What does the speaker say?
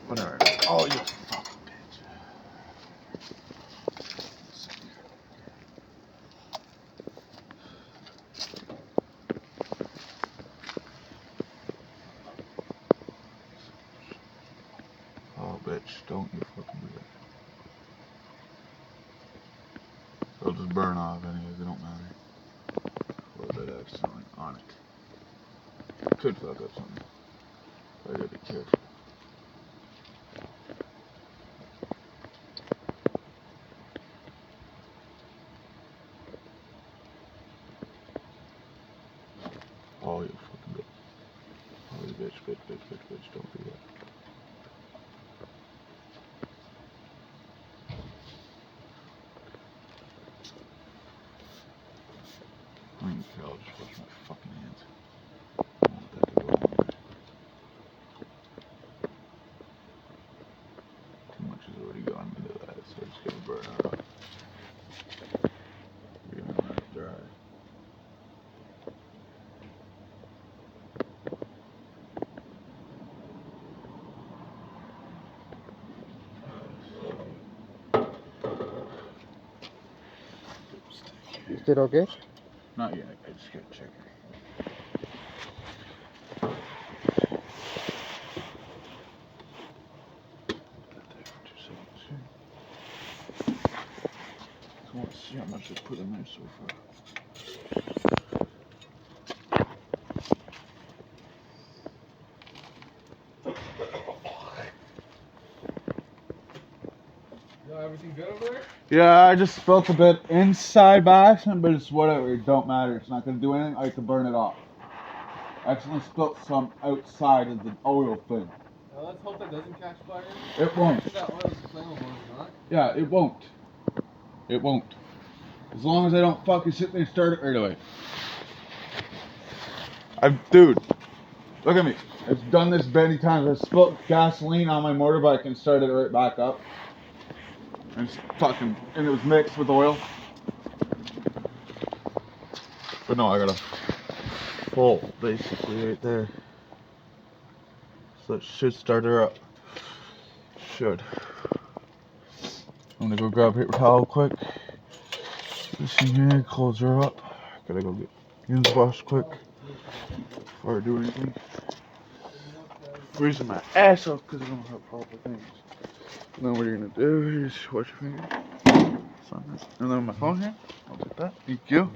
Whatever. Oh, you fucking bitch. Oh, bitch, don't you fucking do that. It'll just burn off anyways, it don't matter. Or that accidentally on it. Could fuck up something. I gotta be careful. Oh, you fucking bitch. Oh, you bitch, don't do that. I mean, I'll just wash my fucking hands. I don't want that to go on there. Too much has already gone into that, so it's gonna burn out off. We're gonna let it dry. Is it okay? Not yet, I just gotta check it. So let's see how much I put in there so far. Everything good over there? Yeah, I just spilt a bit inside by accident, but it's whatever, it don't matter. It's not gonna do anything, I can burn it off. I accidentally spilt some outside of the oil thing. Well, let's hope that doesn't catch fire. It won't. That oil is flammable, is it not? Yeah, it won't. It won't. As long as I don't fucking sit there and start it right away. Dude, look at me. I've done this many times. I've spilt gasoline on my motorbike and started it right back up. And it's fucking, and it was mixed with oil. But no, I got a full basically right there. So it should start her up. Should. I'm gonna go grab a paper towel quick. This in here, close her up. Gotta go get hands washed quick before I do anything. Freezing my ass off because I don't have proper things. And then what you're gonna do is wash your fingers. And then my phone here. I'll take that. Thank you.